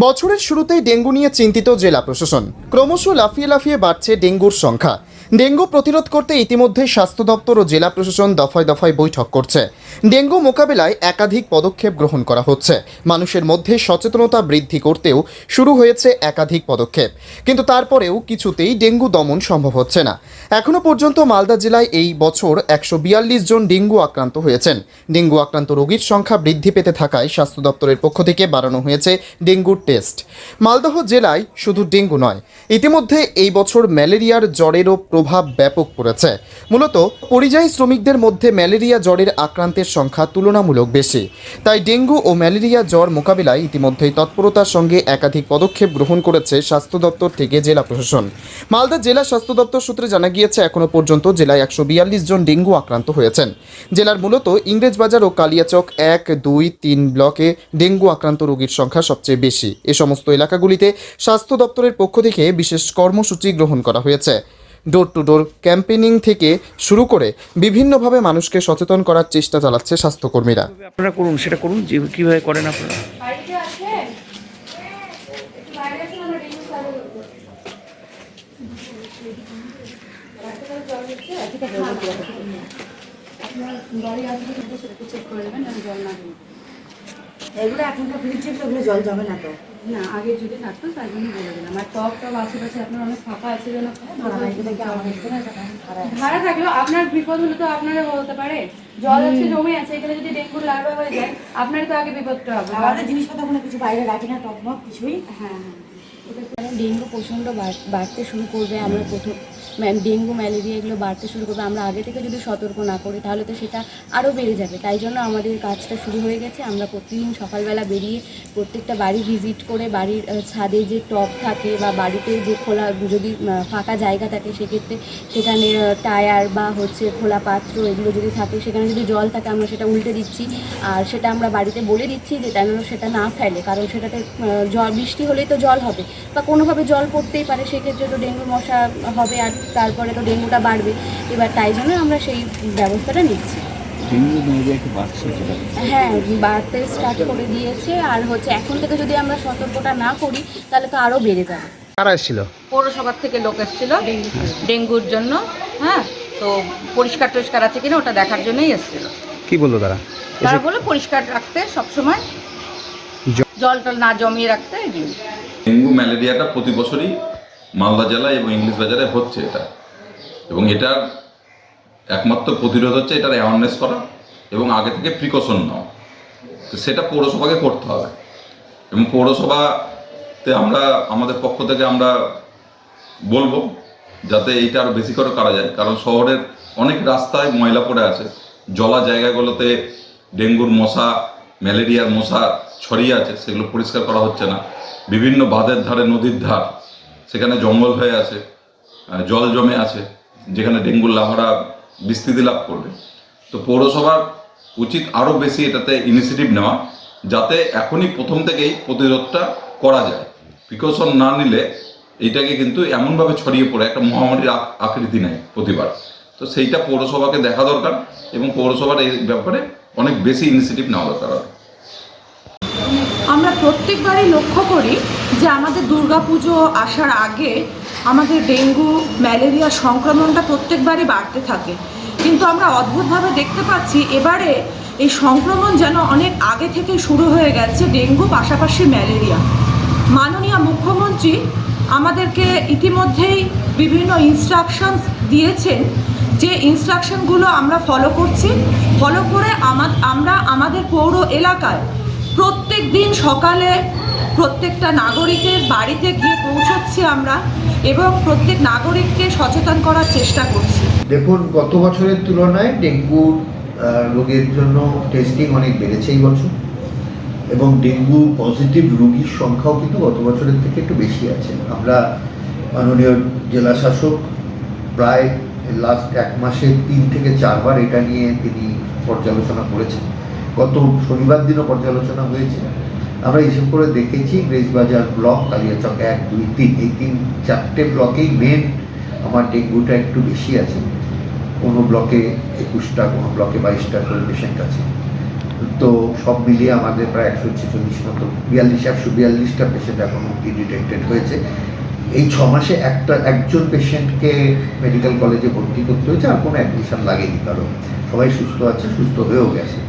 বছরের শুরুতেই ডেঙ্গু নিয়ে চিন্তিত জেলা প্রশাসন। ক্রমশ লাফিয়ে লাফিয়ে বাড়ছে ডেঙ্গুর সংখ্যা। ডেঙ্গু প্রতিরোধ করতে ইতিমধ্যে স্বাস্থ্য দপ্তর ও জেলা প্রশাসন দফায় দফায় বৈঠক করছে। ডেঙ্গু মোকাবিলায় একাধিক পদক্ষেপ গ্রহণ করা হচ্ছে। মানুষের মধ্যে সচেতনতা বৃদ্ধি করতেও শুরু হয়েছে একাধিক পদক্ষেপ, কিন্তু তারপরেও কিছুতেই ডেঙ্গু দমন সম্ভব হচ্ছে না। এখনও পর্যন্ত মালদা জেলায় এই বছর 142 জন ডেঙ্গু আক্রান্ত হয়েছেন। ডেঙ্গু আক্রান্ত রোগীর সংখ্যা বৃদ্ধি পেতে থাকায় স্বাস্থ্য দপ্তরের পক্ষ থেকে বাড়ানো হয়েছে ডেঙ্গুর টেস্ট। মালদহ জেলায় শুধু ডেঙ্গু নয়, ইতিমধ্যে এই বছর ম্যালেরিয়ার জ্বরেরও প্রভাব ব্যাপক পড়েছে। মূলত পরিযায়ী শ্রমিকদের মধ্যে ম্যালেরিয়া জ্বরের আক্রান্তের সংখ্যা তুলনামূলক বেশি। তাই ডেঙ্গু ও ম্যালেরিয়া জ্বর মোকাবিলায় ইতিমধ্যেই তৎপরতার সঙ্গে একাধিক পদক্ষেপ গ্রহণ করেছে স্বাস্থ্য দপ্তর থেকে জেলা প্রশাসন। মালদা জেলা স্বাস্থ্য দপ্তর সূত্রে জানা গিয়েছে, এখনও পর্যন্ত জেলায় 142 জন ডেঙ্গু আক্রান্ত হয়েছেন। জেলার মূলত ইংরেজবাজার ও কালিয়াচক 1, 2, 3 ব্লকে ডেঙ্গু আক্রান্ত রোগীর সংখ্যা সবচেয়ে বেশি। এ সমস্ত এলাকাগুলিতে স্বাস্থ্য দপ্তরের পক্ষ থেকে বিশেষ কর্মসূচি গ্রহণ করা হয়েছে। ডোর টু ডোর ক্যাম্পেইনিং থেকে শুরু করে বিভিন্নভাবে মানুষকে সচেতন করার চেষ্টা চালাচ্ছে স্বাস্থ্যকর্মীরা। আপনারা করুন, সেটা করুন যে কীভাবে করেন আপনারা। বাড়িতে আছেন? একটু বাইরে আসুন, আমরা ডেঙ্গু সার্ভে করবো। বাচ্চাটার জ্বর হচ্ছে? ঠিক আছে, আপনার বাড়ি আসলে কিন্তু সেটা একটু চেক করে দেবেন, যেন জল না জমে। এগুলো এখনকার ফ্রিজে তো এগুলো জল জমে না তো। না, আগে যদি থাকতো তাই জন্য বলে দিলাম। আর টপ টপ আশেপাশে আপনার অনেক ফাঁকা আছে যেন ভাড়া থাকলেও আপনার বিপদ হলে তো আপনারও হতে পারে। জল হচ্ছে জমে আছে, এখানে যদি ডেঙ্গুর লার্ভা হয়ে যায় আপনারই তো আগে বিপদটা হবে। আমাদের জিনিসপত্রগুলো কিছু বাইরে রাখি না, টক মক কিছুই। হ্যাঁ হ্যাঁ, ডেঙ্গু প্রচণ্ড বাড়তে শুরু করবে। আমরা ডেঙ্গু ম্যালেরিয়া এগুলো বাড়তে শুরু করবে। আমরা আগে থেকে যদি সতর্ক না করি তাহলে তো সেটা আরও বেড়ে যাবে। তাই জন্য আমাদের কাজটা শুরু হয়ে গেছে। আমরা প্রতিদিন সকালবেলা বেরিয়ে প্রত্যেকটা বাড়ি ভিজিট করে বাড়ির ছাদে যে টব থাকে বা বাড়িতে যে খোলা যদি ফাঁকা জায়গা থাকে সেক্ষেত্রে সেখানে টায়ার বা খোলা পাত্র এগুলো যদি থাকে, সেখানে যদি জল থাকে আমরা সেটা উল্টে দিচ্ছি। আর সেটা আমরা বাড়িতে বলে দিচ্ছি যে যেন সেটা না ফেলে, কারণ সেটাতে জল বৃষ্টি হলেই তো জল হবে বা কোনোভাবে জল পড়তেই পারে, সেক্ষেত্রে তো ডেঙ্গু মশা হবে আর তারপরে তো ডেঙ্গুটা বাড়বে। এবার তাই জন্য আমরা সেই ব্যবস্থাটা নিচ্ছি। হ্যাঁ, বাড়তে স্টার্ট করে দিয়েছে। আর এখন থেকে যদি আমরা সতর্কতা না করি তাহলে তো আরও বেড়ে যাবে। কারা এসেছিল? পৌরসভার থেকে লোক এসেছিল ডেঙ্গুর জন্য। হ্যাঁ, তো পরিষ্কার টরিষ্কার আছে কিনা ওটা দেখার জন্যই এসেছিল। কি বললো তারা? তারা বলে পরিষ্কার রাখতে, সবসময় জল টল না জমিয়ে রাখতে। এগুলো ডেঙ্গু ম্যালেরিয়াটা প্রতি বছরই মালদা জেলায় এবং ইংলিশ বাজারে হচ্ছে এটা, এবং এটার একমাত্র প্রতিরোধ হচ্ছে এটার অ্যাওয়ারনেস করা এবং আগে থেকে প্রিকশন নেওয়া। তো সেটা পৌরসভাকে করতে হবে, এবং পৌরসভাতে আমরা আমাদের পক্ষ থেকে আমরা বলবো যাতে এইটা আরও বেশি করে করা যায়, কারণ শহরের অনেক রাস্তায় ময়লা পড়ে আছে, জলা জায়গাগুলোতে ডেঙ্গুর মশা, ম্যালেরিয়ার মশা ছড়িয়ে আছে, সেগুলো পরিষ্কার করা হচ্ছে না। বিভিন্ন বাঁধের ধারে, নদীর ধার, সেখানে জঙ্গল হয়ে আছে, জল জমে আছে, যেখানে ডেঙ্গুর লার্ভারা বিস্তৃতি লাভ করবে। তো পৌরসভার উচিত আরও বেশি এটাতে ইনিশিয়েটিভ নেওয়া, যাতে এখনই প্রথম থেকেই প্রতিরোধটা করা যায়। প্রিকশন না নিলে এইটাকে কিন্তু এমনভাবে ছড়িয়ে পড়ে একটা মহামারীর আকৃতি নেয় প্রতিবার। তো সেইটা পৌরসভাকে দেখা দরকার, এবং পৌরসভার এই ব্যাপারে অনেক বেশি ইনিশিয়েটিভ নেওয়া দরকার। আমরা প্রত্যেকবারই লক্ষ্য করি যে আমাদের দুর্গাপুজো আসার আগে আমাদের ডেঙ্গু ম্যালেরিয়া সংক্রমণটা প্রত্যেকবারই বাড়তে থাকে, কিন্তু আমরা অদ্ভুতভাবে দেখতে পাচ্ছি এবারে এই সংক্রমণ যেন অনেক আগে থেকে শুরু হয়ে গেছে, ডেঙ্গু পাশাপাশি ম্যালেরিয়া। মাননীয় মুখ্যমন্ত্রী আমাদেরকে ইতিমধ্যেই বিভিন্ন ইনস্ট্রাকশনস দিয়েছেন, যে ইনস্ট্রাকশনগুলো আমরা ফলো করছি। ফলো করে আমরা আমাদের পৌর এলাকায় প্রত্যেক দিন সকালে প্রত্যেকটা নাগরিকের বাড়িতে গিয়ে পৌঁছচ্ছি আমরা, এবং প্রত্যেক নাগরিককে সচেতন করার চেষ্টা করছি। দেখুন, গত বছরের তুলনায় ডেঙ্গু রোগের জন্য টেস্টিং অনেক বেড়েছে এই বছর, এবং ডেঙ্গু পজিটিভ রোগীর সংখ্যাও কিন্তু গত বছরের থেকে একটু বেশি আছে। আমরা মাননীয় জেলা শাসক প্রায় লাস্ট 1 মাসে 3 থেকে 4 বার এটা নিয়ে তিনি পর্যালোচনা করেছেন। গত শনিবার দিনও পর্যালোচনা হয়েছে। আমরা হিসেব করে দেখেছি, ইংরেজবাজার ব্লক, কালিয়াচক 1, 2, 3 এই 4টে ব্লকেই মেন আমার ডেঙ্গুটা একটু বেশি আছে। কোনো ব্লকে 21টা, কোনো ব্লকে 22টা করে পেশেন্ট আছে। তো সব মিলিয়ে আমাদের প্রায় 146 মতো 142টা পেশেন্ট এখন অব্দি ডিটেক্টেড হয়েছে। এই 6 মাসে একজন পেশেন্টকে মেডিকেল কলেজে ভর্তি করতে হয়েছে, আর কোনো অ্যাডমিশন লাগেনি, কারণ সবাই সুস্থ আছে, সুস্থ হয়েও গেছে।